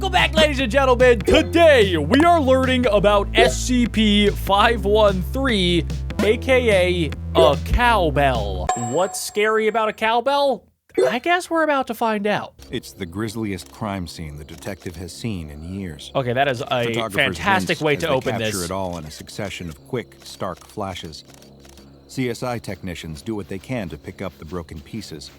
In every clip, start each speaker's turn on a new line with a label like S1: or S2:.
S1: Welcome back, ladies and gentlemen. Today, we are learning about SCP-513, aka a cowbell. What's scary about a cowbell? I guess we're about to find out.
S2: It's the grisliest crime scene the detective has seen in years.
S1: Okay, that is a fantastic way to open this.
S2: Capture it all in a succession of quick, stark flashes. CSI technicians do what they can to pick up the broken pieces.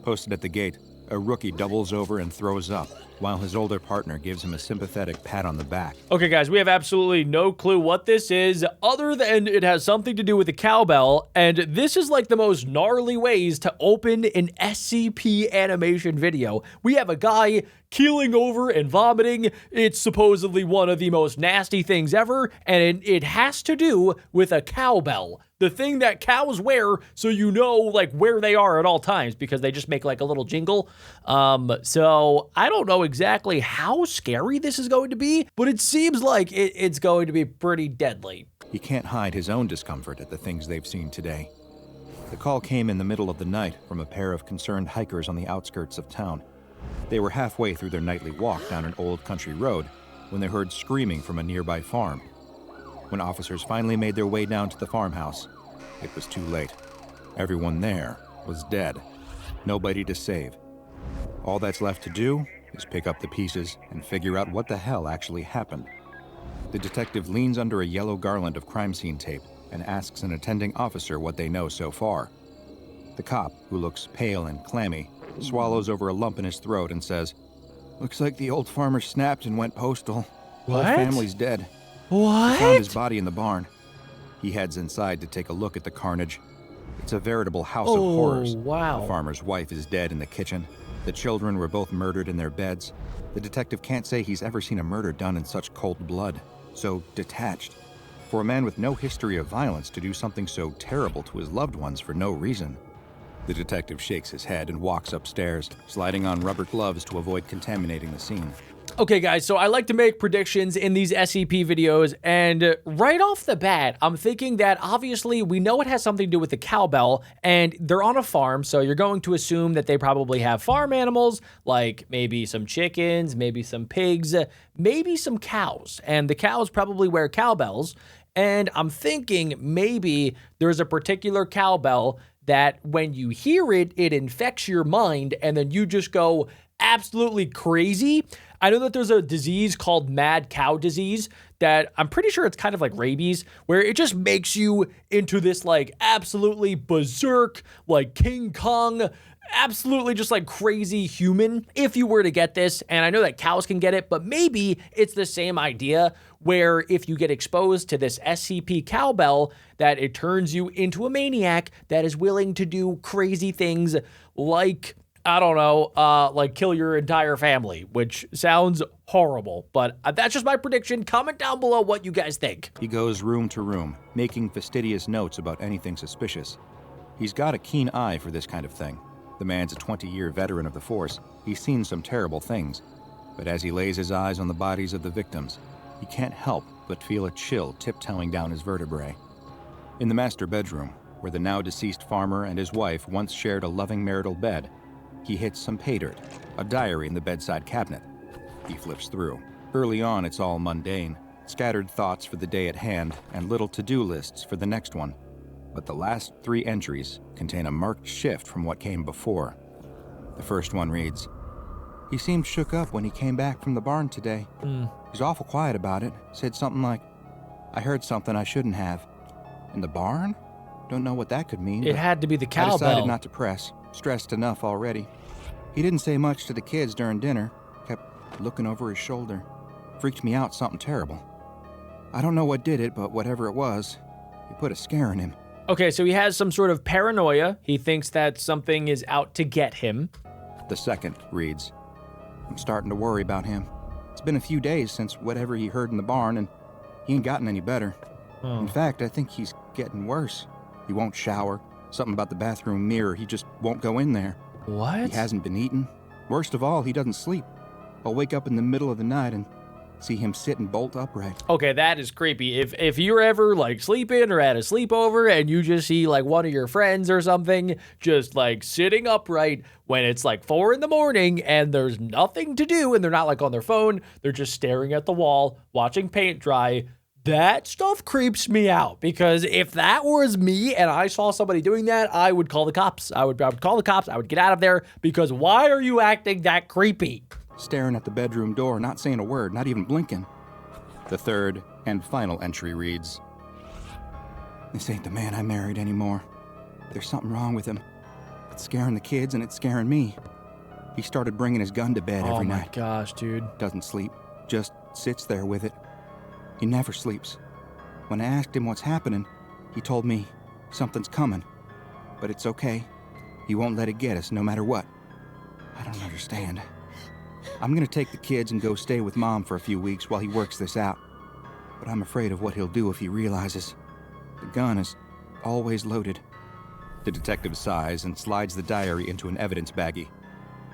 S2: Posted at the gate, a rookie doubles over and throws up, while his older partner gives him a sympathetic pat on the back.
S1: Okay, guys, we have absolutely no clue what this is, other than it has something to do with a cowbell, and this is like the most gnarly ways to open an SCP animation video. We have a guy keeling over and vomiting. It's supposedly one of the most nasty things ever, and it has to do with a cowbell. The thing that cows wear so you know like where they are at all times, because they just make like a little jingle. So I don't know exactly how scary this is going to be, but it seems like it's going to be pretty deadly.
S2: He can't hide his own discomfort at the things they've seen today. The call came in the middle of the night from a pair of concerned hikers on the outskirts of town. They were halfway through their nightly walk down an old country road when they heard screaming from a nearby farm. When officers finally made their way down to the farmhouse, it was too late. Everyone there was dead. Nobody to save. All that's left to do is pick up the pieces and figure out what the hell actually happened. The detective leans under a yellow garland of crime scene tape and asks an attending officer what they know so far. The cop, who looks pale and clammy, swallows over a lump in his throat and says, "Looks like the old farmer snapped and went postal.
S1: What?
S2: Whole family's dead.
S1: What?
S2: They found his body in the barn." He heads inside to take a look at the carnage. It's a veritable house of horrors.
S1: Wow.
S2: The farmer's wife is dead in the kitchen. The children were both murdered in their beds. The detective can't say he's ever seen a murder done in such cold blood, so detached. For a man with no history of violence to do something so terrible to his loved ones for no reason. The detective shakes his head and walks upstairs, sliding on rubber gloves to avoid contaminating the scene.
S1: Okay, guys, so I like to make predictions in these SCP videos, and right off the bat, I'm thinking that obviously we know it has something to do with the cowbell, and they're on a farm, so you're going to assume that they probably have farm animals, like maybe some chickens, maybe some pigs, maybe some cows, and the cows probably wear cowbells, and I'm thinking maybe there's a particular cowbell that when you hear it, it infects your mind, and then you just go absolutely crazy. I know that there's a disease called mad cow disease that I'm pretty sure it's kind of like rabies, where it just makes you into this like absolutely berserk, like King Kong, absolutely just like crazy human if you were to get this. And I know that cows can get it, but maybe it's the same idea where if you get exposed to this SCP cowbell, that it turns you into a maniac that is willing to do crazy things like, I don't know, like kill your entire family, which sounds horrible, but that's just my prediction. Comment down below what you guys think.
S2: He goes room to room, making fastidious notes about anything suspicious. He's got a keen eye for this kind of thing. The man's a 20-year veteran of the force. He's seen some terrible things. But as he lays his eyes on the bodies of the victims, he can't help but feel a chill tiptoeing down his vertebrae. In the master bedroom, where the now deceased farmer and his wife once shared a loving marital bed, he hits some pay dirt, a diary in the bedside cabinet. He flips through. Early on, it's all mundane, scattered thoughts for the day at hand and little to-do lists for the next one. But the last 3 entries contain a marked shift from what came before. The first one reads, "He seemed shook up when he came back from the barn today. He's awful quiet about it. Said something like, 'I heard something I shouldn't have.' In the barn? Don't know what that could mean.
S1: It had to be the cowbell.
S2: I decided not to press. Stressed enough already. He didn't say much to the kids during dinner. Kept looking over his shoulder. Freaked me out something terrible. I don't know what did it, but whatever it was, it put a scare in him."
S1: Okay, so he has some sort of paranoia. He thinks that something is out to get him.
S2: The second reads, "I'm starting to worry about him. It's been a few days since whatever he heard in the barn, and he ain't gotten any better. In fact, I think he's getting worse. He won't shower. Something about the bathroom mirror, he just won't go in there.
S1: What?
S2: He hasn't been eating. Worst of all, he doesn't sleep. I'll wake up in the middle of the night and see him sit and bolt upright.
S1: Okay, that is creepy. If you're ever like sleeping or at a sleepover and you just see like one of your friends or something just like sitting upright when it's like 4 a.m. and there's nothing to do and they're not like on their phone, they're just staring at the wall, watching paint dry. That stuff creeps me out, because if that was me and I saw somebody doing that, I would call the cops. I would call the cops. I would get out of there, because why are you acting that creepy?
S2: Staring at the bedroom door, not saying a word, not even blinking. The third and final entry reads, "This ain't the man I married anymore. There's something wrong with him. It's scaring the kids and it's scaring me. He started bringing his gun to bed every night.
S1: Oh my gosh, dude.
S2: Doesn't sleep, just sits there with it. He never sleeps. When I asked him what's happening, he told me something's coming. But it's okay. He won't let it get us no matter what. I don't understand. I'm gonna take the kids and go stay with Mom for a few weeks while he works this out. But I'm afraid of what he'll do if he realizes. The gun is always loaded." The detective sighs and slides the diary into an evidence baggie.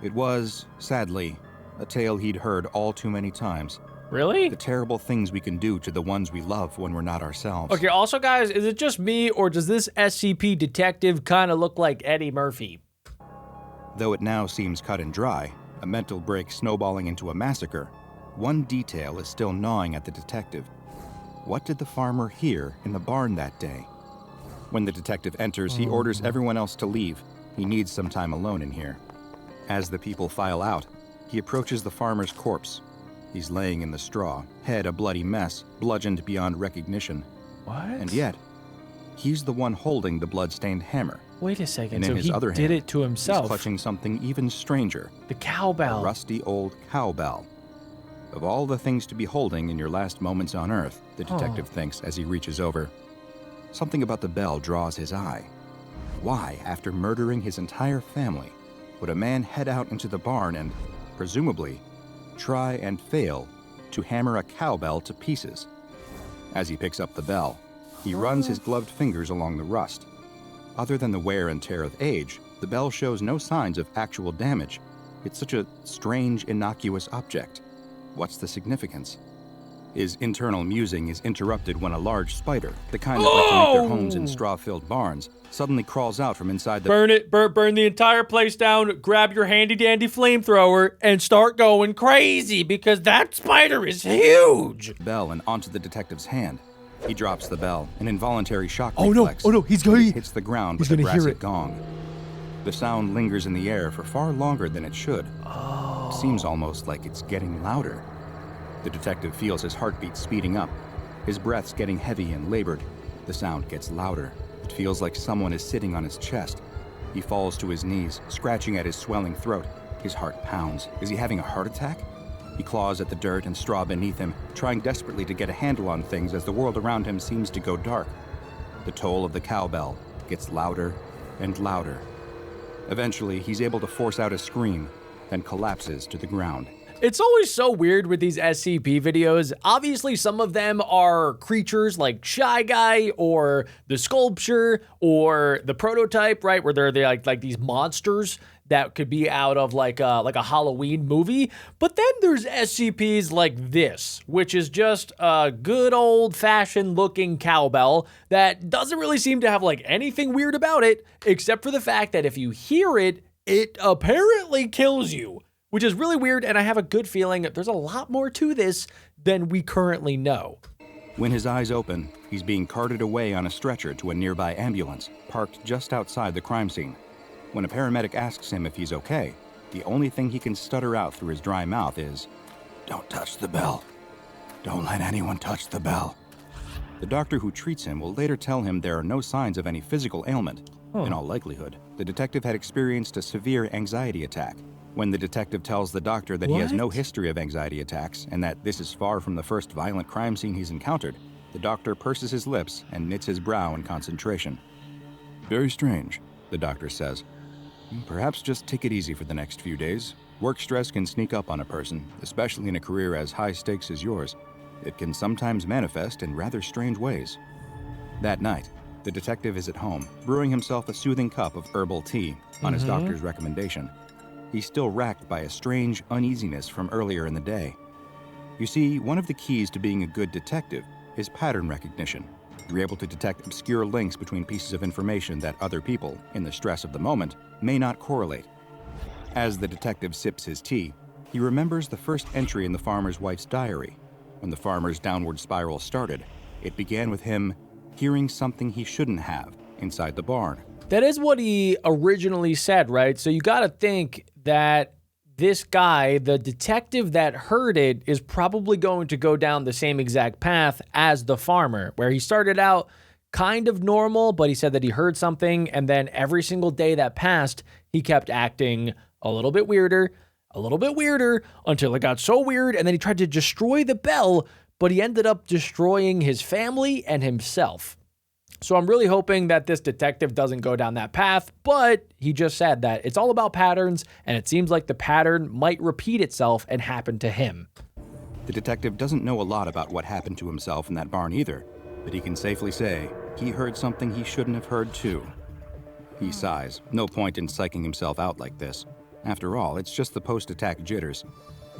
S2: It was, sadly, a tale he'd heard all too many times.
S1: Really?
S2: The terrible things we can do to the ones we love when we're not ourselves.
S1: Okay, also, guys, is it just me, or does this SCP detective kind of look like Eddie Murphy?
S2: Though it now seems cut and dry, a mental break snowballing into a massacre, one detail is still gnawing at the detective. What did the farmer hear in the barn that day? When the detective enters, he orders everyone else to leave. He needs some time alone in here. As the people file out, he approaches the farmer's corpse. He's laying in the straw, head a bloody mess, bludgeoned beyond recognition.
S1: What?
S2: And yet, he's the one holding the blood-stained hammer.
S1: Wait a second,
S2: And
S1: so
S2: in his
S1: he
S2: other
S1: did
S2: hand,
S1: it to himself.
S2: He's clutching something even stranger.
S1: The cowbell.
S2: A rusty old cowbell. Of all the things to be holding in your last moments on Earth, the detective thinks as he reaches over. Something about the bell draws his eye. Why, after murdering his entire family, would a man head out into the barn and, presumably, try and fail to hammer a cowbell to pieces? As he picks up the bell, he runs his gloved fingers along the rust. Other than the wear and tear of age, the bell shows no signs of actual damage. It's such a strange, innocuous object. What's the significance? His internal musing is interrupted when a large spider, the kind that like to make their homes in straw-filled barns, suddenly crawls out from inside the—
S1: Burn it, burn the entire place down, grab your handy-dandy flamethrower, and start going crazy, because that spider is huge!
S2: bell and onto the detective's hand. He drops the bell, an involuntary shock
S1: Oh
S2: reflex.
S1: no, he's going—
S2: It hits the ground
S1: he's
S2: with a
S1: gonna hear
S2: brassy
S1: it.
S2: gong. The sound lingers in the air for far longer than it should.
S1: Oh.
S2: It seems almost like it's getting louder. The detective feels his heartbeat speeding up, his breaths getting heavy and labored. The sound gets louder. It feels like someone is sitting on his chest. He falls to his knees, scratching at his swelling throat. His heart pounds. Is he having a heart attack? He claws at the dirt and straw beneath him, trying desperately to get a handle on things as the world around him seems to go dark. The toll of the cowbell gets louder and louder. Eventually, he's able to force out a scream, then collapses to the ground.
S1: It's always so weird with these SCP videos. Obviously, some of them are creatures like Shy Guy or the sculpture or the prototype, right? Where they're like these monsters that could be out of like a Halloween movie. But then there's SCPs like this, which is just a good old-fashioned looking cowbell that doesn't really seem to have like anything weird about it, except for the fact that if you hear it, it apparently kills you, which is really weird, and I have a good feeling there's a lot more to this than we currently know.
S2: When his eyes open, he's being carted away on a stretcher to a nearby ambulance, parked just outside the crime scene. When a paramedic asks him if he's okay, the only thing he can stutter out through his dry mouth is, "Don't touch the bell. Don't let anyone touch the bell." The doctor who treats him will later tell him there are no signs of any physical ailment. In all likelihood, the detective had experienced a severe anxiety attack. When the detective tells the doctor that he has no history of anxiety attacks and that this is far from the first violent crime scene he's encountered, the doctor purses his lips and knits his brow in concentration. "Very strange," the doctor says. "Perhaps just take it easy for the next few days. Work stress can sneak up on a person, especially in a career as high stakes as yours. It can sometimes manifest in rather strange ways." That night, the detective is at home, brewing himself a soothing cup of herbal tea on his doctor's recommendation. He's still racked by a strange uneasiness from earlier in the day. You see, one of the keys to being a good detective is pattern recognition. You're able to detect obscure links between pieces of information that other people, in the stress of the moment, may not correlate. As the detective sips his tea, he remembers the first entry in the farmer's wife's diary. When the farmer's downward spiral started, it began with him hearing something he shouldn't have inside the barn.
S1: That is what he originally said, right? So you got to think that this guy, the detective that heard it, is probably going to go down the same exact path as the farmer, where he started out kind of normal, but he said that he heard something, and then every single day that passed, he kept acting a little bit weirder, until it got so weird, and then he tried to destroy the bell, but he ended up destroying his family and himself. So I'm really hoping that this detective doesn't go down that path, but he just said that it's all about patterns, and it seems like the pattern might repeat itself and happen to him.
S2: The detective doesn't know a lot about what happened to himself in that barn either, but he can safely say he heard something he shouldn't have heard too. He sighs. No point in psyching himself out like this. After all, it's just the post-attack jitters,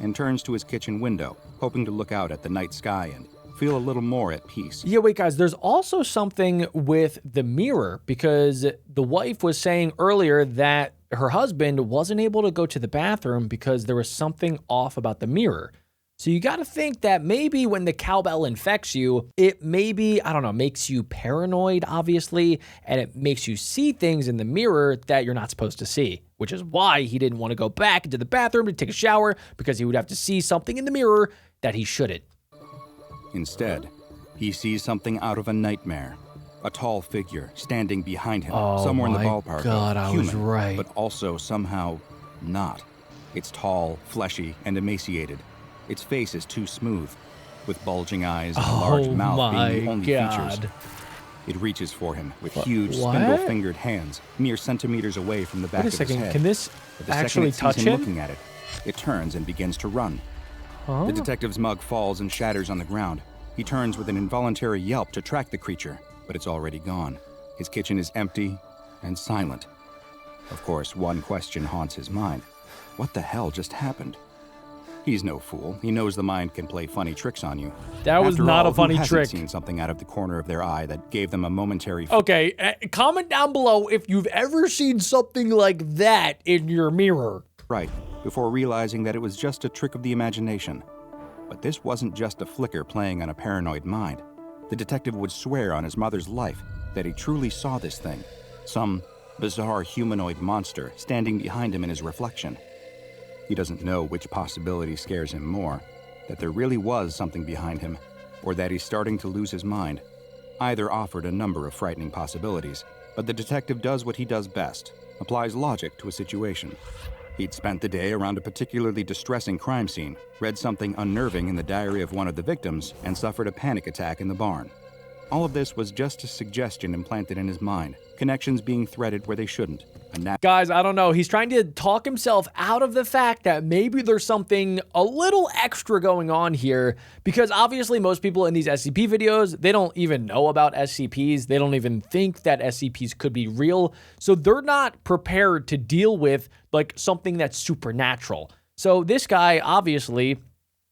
S2: and turns to his kitchen window, hoping to look out at the night sky and feel a little more at peace.
S1: Yeah, wait, guys, there's also something with the mirror, because the wife was saying earlier that her husband wasn't able to go to the bathroom because there was something off about the mirror. So you got to think that maybe when the cowbell infects you, it maybe, I don't know, makes you paranoid, obviously, and it makes you see things in the mirror that you're not supposed to see, which is why he didn't want to go back into the bathroom to take a shower, because he would have to see something in the mirror that he shouldn't.
S2: Instead, he sees something out of a nightmare. A tall figure standing behind him, somewhere in the ballpark.
S1: God, I was right.
S2: But also somehow not. It's tall, fleshy, and emaciated. Its face is too smooth, with bulging eyes and a large mouth being the only features. It reaches for him with huge, spindle-fingered hands, mere centimeters away from the back of his head.
S1: Can this
S2: But the
S1: actually
S2: second it
S1: touch
S2: sees him
S1: him?
S2: looking at it, it turns and begins to run.
S1: Huh?
S2: The detective's mug falls and shatters on the ground. He turns with an involuntary yelp to track the creature, but it's already gone. His kitchen is empty and silent. Of course, one question haunts his mind. What the hell just happened? He's no fool. He knows the mind can play funny tricks on you.
S1: That was not a funny trick.
S2: Who hasn't seen something out of the corner of their eye that gave them a momentary...
S1: Okay, comment down below if you've ever seen something like that in your mirror.
S2: Right, before realizing that it was just a trick of the imagination. But this wasn't just a flicker playing on a paranoid mind. The detective would swear on his mother's life that he truly saw this thing. Some bizarre humanoid monster standing behind him in his reflection. He doesn't know which possibility scares him more, that there really was something behind him, or that he's starting to lose his mind. Either offered a number of frightening possibilities, but the detective does what he does best, applies logic to a situation. He'd spent the day around a particularly distressing crime scene, read something unnerving in the diary of one of the victims, and suffered a panic attack in the barn. All of this was just a suggestion implanted in his mind, connections being threaded where they shouldn't.
S1: Guys, I don't know. He's trying to talk himself out of the fact that maybe there's something a little extra going on here, because obviously most people in these SCP videos, they don't even know about SCPs. They don't even think that SCPs could be real. So they're not prepared to deal with like something that's supernatural. So this guy, obviously,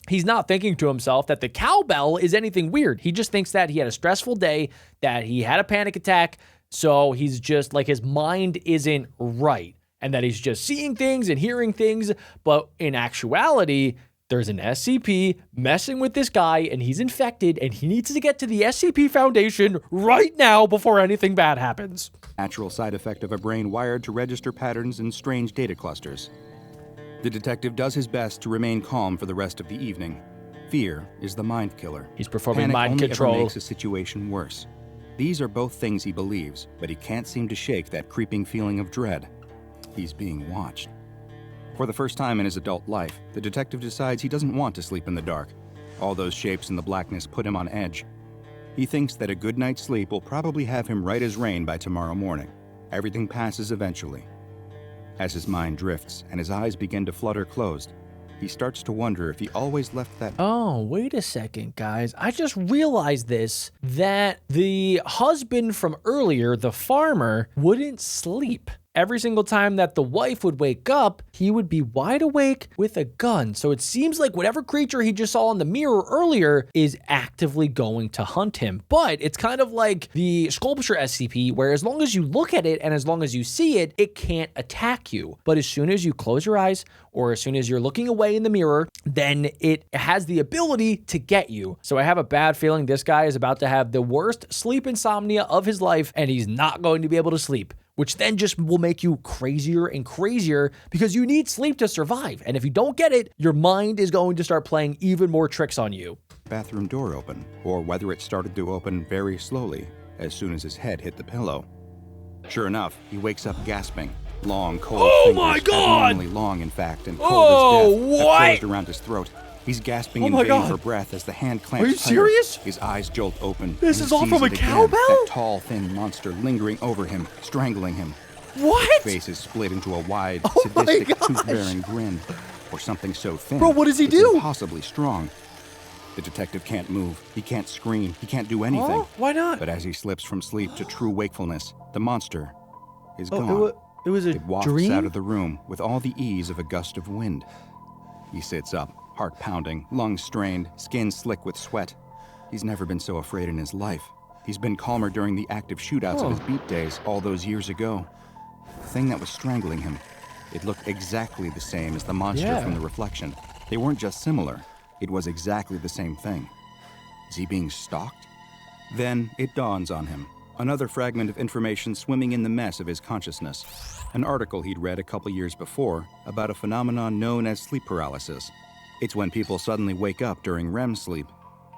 S1: he's not thinking to himself that the cowbell is anything weird. He just thinks that he had a stressful day, that he had a panic attack. So he's just like, his mind isn't right, and that he's just seeing things and hearing things. But in actuality, there's an SCP messing with this guy, and he's infected, and he needs to get to the SCP Foundation right now before anything bad happens.
S2: Natural side effect of a brain wired to register patterns in strange data clusters. The detective does his best to remain calm for the rest of the evening. Fear is the mind killer.
S1: He's performing
S2: Panic
S1: mind
S2: only
S1: control.
S2: ever makes a situation worse. These are both things he believes, but he can't seem to shake that creeping feeling of dread. He's being watched. For the first time in his adult life, the detective decides he doesn't want to sleep in the dark. All those shapes in the blackness put him on edge. He thinks that a good night's sleep will probably have him right as rain by tomorrow morning. Everything passes eventually. As his mind drifts and his eyes begin to flutter closed, he starts to wonder if he always left that...
S1: Oh, wait a second, guys. I just realized this, that the husband from earlier, the farmer, wouldn't sleep. every single time that the wife would wake up, he would be wide awake with a gun. So it seems like whatever creature he just saw in the mirror earlier is actively going to hunt him. But it's kind of like the sculpture SCP, where as long as you look at it and as long as you see it, it can't attack you. But as soon as you close your eyes or as soon as you're looking away in the mirror, then it has the ability to get you. So I have a bad feeling this guy is about to have the worst sleep insomnia of his life, and he's not going to be able to sleep, which then just will make you crazier and crazier because you need sleep to survive. And if you don't get it, your mind is going to start playing even more tricks on you.
S2: Bathroom door open, or whether it started to open very slowly as soon as his head hit the pillow. Sure enough, he wakes up gasping. Long, cold fingers,
S1: my God!
S2: abnormally long, in fact, and cold as death, have
S1: what?
S2: closed around his throat. He's gasping in vain for breath as the hand clamps
S1: Are you
S2: tighter.
S1: serious?
S2: His eyes jolt open.
S1: This
S2: and
S1: is
S2: he
S1: all
S2: sees
S1: from a
S2: it again,
S1: cowbell?
S2: That tall, thin monster lingering over him, strangling him.
S1: What?
S2: His face is split into a wide,
S1: Oh my
S2: sadistic,
S1: gosh.
S2: tooth-bearing grin, or something so thin.
S1: Bro, what does he
S2: it's
S1: do?
S2: Impossibly strong. The detective can't move. He can't scream. He can't do anything.
S1: Oh, why not?
S2: But as he slips from sleep to true wakefulness, the monster is gone.
S1: It was a
S2: It wafts
S1: dream?
S2: out of the room with all the ease of a gust of wind. He sits up, heart pounding, lungs strained, skin slick with sweat. He's never been so afraid in his life. He's been calmer during the active shootouts of his beat days all those years ago. The thing that was strangling him, it looked exactly the same as the monster from the reflection. They weren't just similar. It was exactly the same thing. Is he being stalked? Then it dawns on him. Another fragment of information swimming in the mess of his consciousness. An article he'd read a couple years before about a phenomenon known as sleep paralysis. It's when people suddenly wake up during REM sleep.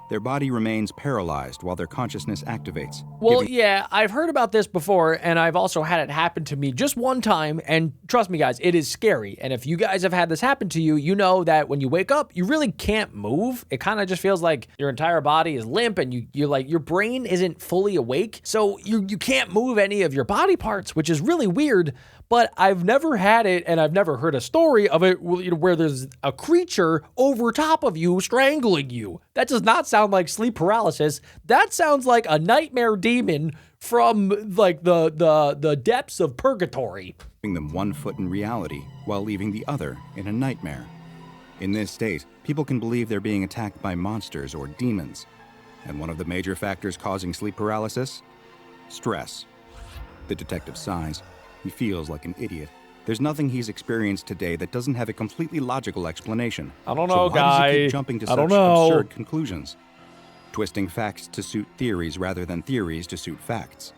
S2: Their body remains paralyzed while their consciousness activates.
S1: Well, yeah, I've heard about this before, and I've also had it happen to me just one time, and trust me, guys, it is scary. And if you guys have had this happen to you, you know that when you wake up, you really can't move. It kind of just feels like your entire body is limp, and you're like, your brain isn't fully awake, so you can't move any of your body parts, which is really weird. But I've never had it, and I've never heard a story of it where there's a creature over top of you strangling you. That does not sound like sleep paralysis. That sounds like a nightmare demon from like the depths of purgatory.
S2: Putting them one foot in reality while leaving the other in a nightmare. In this state, people can believe they're being attacked by monsters or demons. And one of the major factors causing sleep paralysis? Stress. The detective sighs. He feels like an idiot. There's nothing he's experienced today that doesn't have a completely logical explanation.
S1: I don't
S2: So
S1: know,
S2: why
S1: guy.
S2: does he keep jumping to
S1: I don't
S2: such
S1: know.
S2: absurd conclusions? Twisting facts to suit theories rather than theories to suit facts.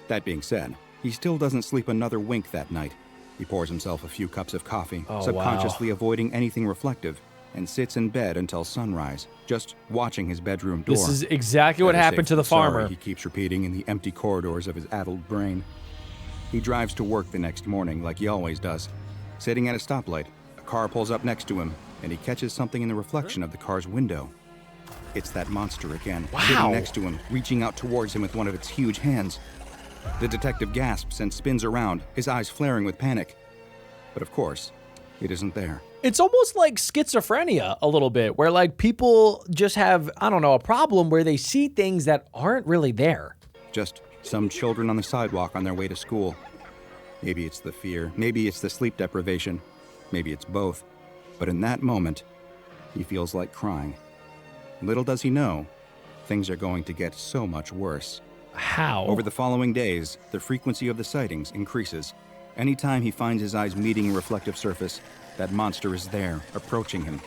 S2: That being said, he still doesn't sleep another wink that night. He pours himself a few cups of coffee, subconsciously avoiding anything reflective, and sits in bed until sunrise, just watching his bedroom door.
S1: This is exactly what
S2: Better
S1: happened
S2: safe
S1: to the
S2: than sorry,
S1: farmer.
S2: he keeps repeating in the empty corridors of his addled brain. He drives to work the next morning like he always does. Sitting at a stoplight, a car pulls up next to him, and he catches something in the reflection of the car's window. It's that monster again, sitting next to him, reaching out towards him with one of its huge hands. The detective gasps and spins around, his eyes flaring with panic. But of course, it isn't there.
S1: It's almost like schizophrenia a little bit, where like people just have, I don't know, a problem where they see things that aren't really there.
S2: Just some children on the sidewalk on their way to school. Maybe it's the fear, maybe it's the sleep deprivation, maybe it's both. But in that moment, he feels like crying. Little does he know, things are going to get so much worse.
S1: How?
S2: Over the following days, the frequency of the sightings increases. Anytime he finds his eyes meeting a reflective surface, that monster is there, approaching him.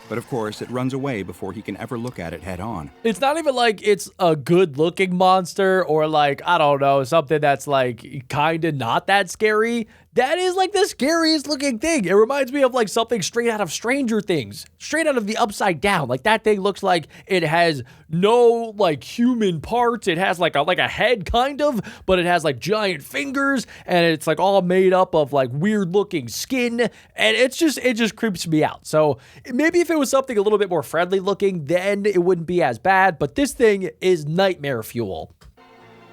S2: But of course, it runs away before he can ever look at it head on.
S1: It's not even like it's a good-looking monster or like, I don't know, something that's like kind of not that scary. That is like the scariest looking thing. It reminds me of like something straight out of Stranger Things, straight out of the Upside Down. Like that thing looks like it has no like human parts. It has like a head kind of, but it has like giant fingers and it's like all made up of like weird looking skin. And it just creeps me out. So maybe if it was something a little bit more friendly looking, then it wouldn't be as bad. But this thing is nightmare fuel.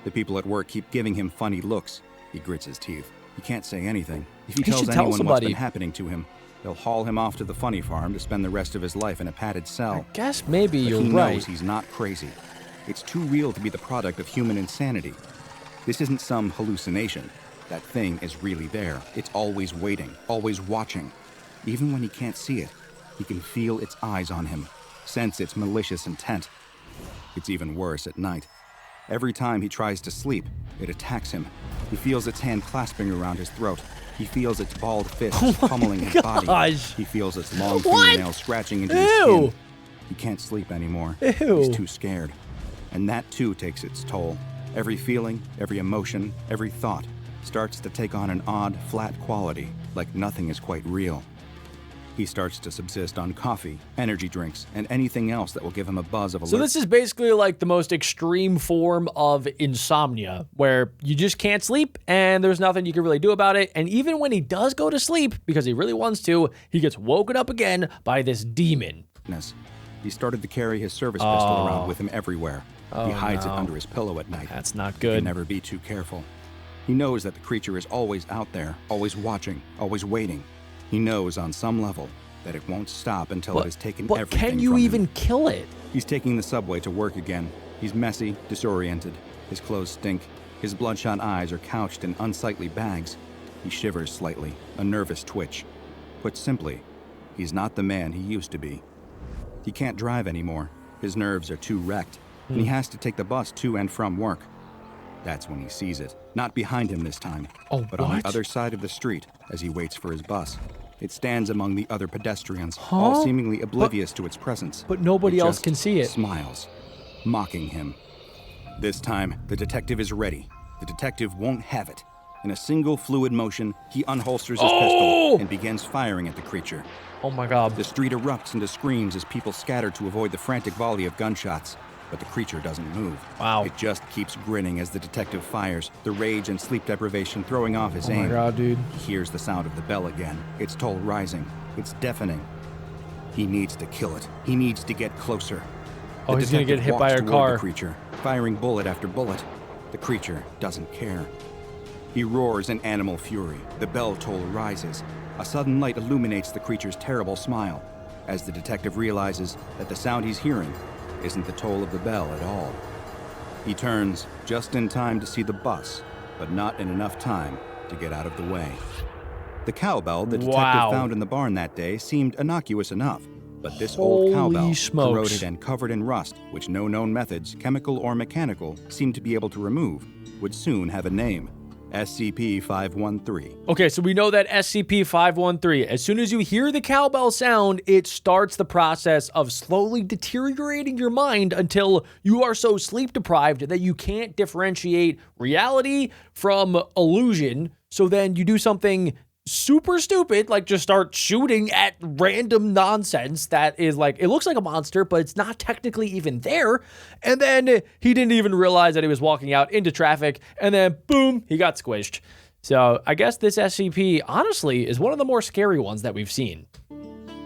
S2: The people at work keep giving him funny looks. He grits his teeth. He can't say anything. If he
S1: He
S2: tells
S1: should tell
S2: anyone what's
S1: somebody.
S2: been happening to him, they'll haul him off to the funny farm to spend the rest of his life in a padded cell.
S1: I guess maybe
S2: But
S1: you're
S2: he
S1: right.
S2: knows he's not crazy. It's too real to be the product of human insanity. This isn't some hallucination. That thing is really there. It's always waiting, always watching. Even when he can't see it, he can feel its eyes on him, sense its malicious intent. It's even worse at night. Every time he tries to sleep, it attacks him. He feels its hand clasping around his throat. He feels its balled fists pummeling his body. He feels its long fingernails scratching into his skin. He can't sleep anymore. He's too scared. And that too takes its toll. Every feeling, every emotion, every thought starts to take on an odd, flat quality, like nothing is quite real. He starts to subsist on coffee, energy drinks, and anything else that will give him a buzz of alert.
S1: So this is basically like the most extreme form of insomnia, where you just can't sleep and there's nothing you can really do about it. And even when he does go to sleep, because he really wants to, he gets woken up again by this demon.
S2: He started to carry his service pistol around with him everywhere. He hides it under his pillow at night.
S1: That's not
S2: He
S1: good.
S2: can never be too careful. He knows that the creature is always out there, always watching, always waiting. He knows on some level that it won't stop until it has taken everything from him.
S1: But can you even kill it?
S2: He's taking the subway to work again. He's messy, disoriented. His clothes stink. His bloodshot eyes are couched in unsightly bags. He shivers slightly, a nervous twitch. Put simply, he's not the man he used to be. He can't drive anymore. His nerves are too wrecked, and he has to take the bus to and from work. That's when he sees it. Not behind him this time, but on the other side of the street as he waits for his bus. It stands among the other pedestrians, all seemingly oblivious to its presence.
S1: But nobody else can see it.
S2: Smiles, mocking him. This time, the detective is ready. The detective won't have it. In a single fluid motion, he unholsters his pistol and begins firing at the creature.
S1: Oh my God.
S2: The street erupts into screams as people scatter to avoid the frantic volley of gunshots. But the creature doesn't move.
S1: Wow.
S2: It just keeps grinning as the detective fires, the rage and sleep deprivation throwing off his aim.
S1: Oh my God, dude.
S2: He hears the sound of the bell again, its toll rising. It's deafening. He needs to kill it. He needs to get closer.
S1: Oh, he's gonna get hit by a car.
S2: The creature, firing bullet after bullet. The creature doesn't care. He roars in animal fury. The bell toll rises. A sudden light illuminates the creature's terrible smile as the detective realizes that the sound he's hearing isn't the toll of the bell at all. He turns just in time to see the bus, but not in enough time to get out of the way. The cowbell the detective found in the barn that day seemed innocuous enough, but this old cowbell, corroded and covered in rust, which no known methods, chemical or mechanical, seemed to be able to remove, would soon have a name. SCP-513.
S1: Okay, so we know that SCP-513, as soon as you hear the cowbell sound, it starts the process of slowly deteriorating your mind until you are so sleep deprived that you can't differentiate reality from illusion. So then you do something super stupid, like just start shooting at random nonsense that is like, it looks like a monster, but it's not technically even there. And then he didn't even realize that he was walking out into traffic, and then boom, he got squished. So I guess this SCP, honestly, is one of the more scary ones that we've seen.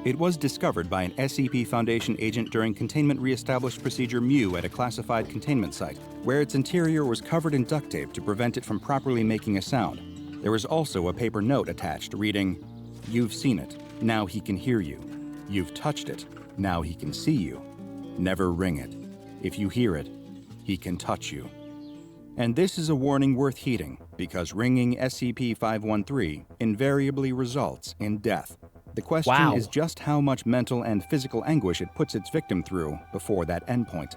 S2: It was discovered by an SCP Foundation agent during Containment Reestablished Procedure Mu at a classified containment site, where its interior was covered in duct tape to prevent it from properly making a sound. There was also a paper note attached reading, "You've seen it, now he can hear you. You've touched it, now he can see you. Never ring it. If you hear it, he can touch you." And this is a warning worth heeding, because ringing SCP-513 invariably results in death. The question is just how much mental and physical anguish it puts its victim through before that endpoint.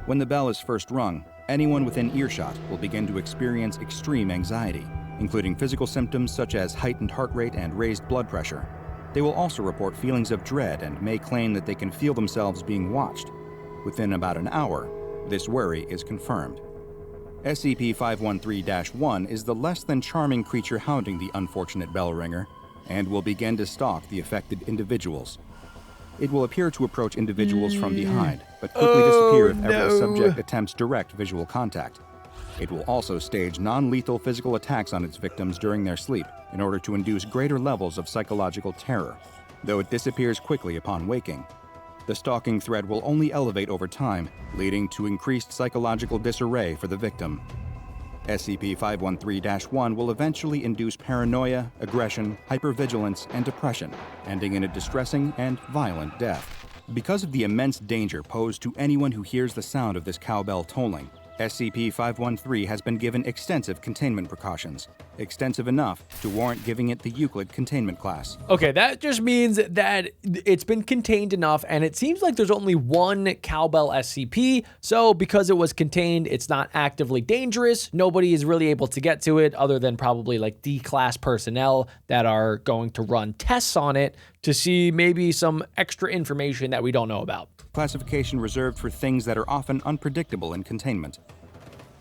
S2: When the bell is first rung, anyone within earshot will begin to experience extreme anxiety, including physical symptoms such as heightened heart rate and raised blood pressure. They will also report feelings of dread and may claim that they can feel themselves being watched. Within about an hour, this worry is confirmed. SCP-513-1 is the less than charming creature hounding the unfortunate bell ringer, and will begin to stalk the affected individuals. It will appear to approach individuals from behind, but quickly disappear if ever the subject attempts direct visual contact. It will also stage non-lethal physical attacks on its victims during their sleep in order to induce greater levels of psychological terror, though it disappears quickly upon waking. The stalking threat will only elevate over time, leading to increased psychological disarray for the victim. SCP-513-1 will eventually induce paranoia, aggression, hypervigilance, and depression, ending in a distressing and violent death. Because of the immense danger posed to anyone who hears the sound of this cowbell tolling, SCP-513 has been given extensive containment precautions, extensive enough to warrant giving it the Euclid containment class.
S1: Okay, that just means that it's been contained enough, and it seems like there's only one Cowbell SCP, so because it was contained, it's not actively dangerous. Nobody is really able to get to it other than probably like D-class personnel that are going to run tests on it to see maybe some extra information that we don't know about.
S2: Classification reserved for things that are often unpredictable in containment.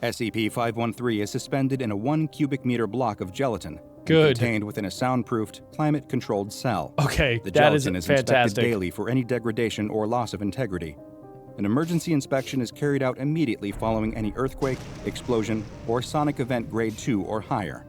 S2: SCP-513 is suspended in a 1 cubic meter block of gelatin.
S1: Good.
S2: Contained within a soundproofed, climate-controlled cell.
S1: Okay,
S2: the
S1: that is
S2: gelatin is
S1: fantastic.
S2: inspected daily for any degradation or loss of integrity. An emergency inspection is carried out immediately following any earthquake, explosion, or sonic event grade 2 or higher.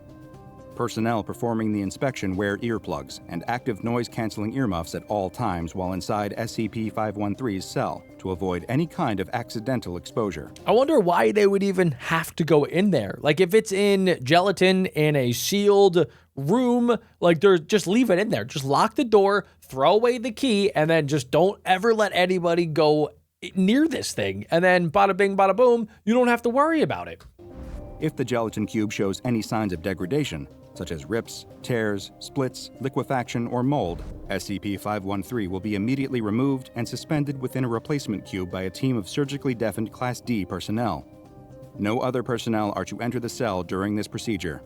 S2: Personnel performing the inspection wear earplugs and active noise-canceling earmuffs at all times while inside SCP-513's cell to avoid any kind of accidental exposure.
S1: I wonder why they would even have to go in there. Like, if it's in gelatin in a sealed room, like, just leave it in there. Just lock the door, throw away the key, and then just don't ever let anybody go near this thing. And then bada bing, bada boom, you don't have to worry about it.
S2: If the gelatin cube shows any signs of degradation, such as rips, tears, splits, liquefaction, or mold, SCP-513 will be immediately removed and suspended within a replacement cube by a team of surgically deafened Class D personnel. No other personnel are to enter the cell during this procedure.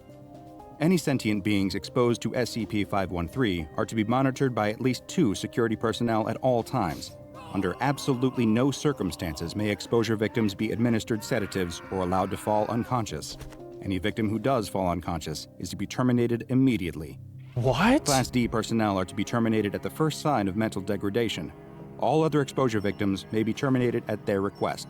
S2: Any sentient beings exposed to SCP-513 are to be monitored by at least 2 security personnel at all times. Under absolutely no circumstances may exposure victims be administered sedatives or allowed to fall unconscious. Any victim who does fall unconscious is to be terminated immediately.
S1: What?
S2: Class D personnel are to be terminated at the first sign of mental degradation. All other exposure victims may be terminated at their request.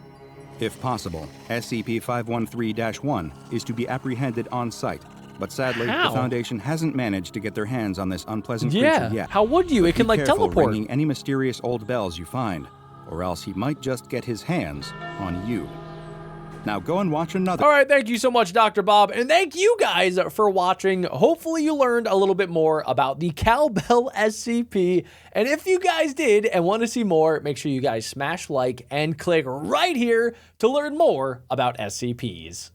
S2: If possible, SCP-513-1 is to be apprehended on site, but sadly,
S1: How?
S2: the Foundation hasn't managed to get their hands on this unpleasant creature yet.
S1: How would you? It can,
S2: Be
S1: like,
S2: careful
S1: teleport.
S2: ringing any mysterious old bells you find, or else he might just get his hands on you. Now go and watch another.
S1: All right, thank you so much, Dr. Bob, and thank you guys for watching. Hopefully you learned a little bit more about the Cowbell SCP, and if you guys did and want to see more, make sure you guys smash like and click right here to learn more about SCPs.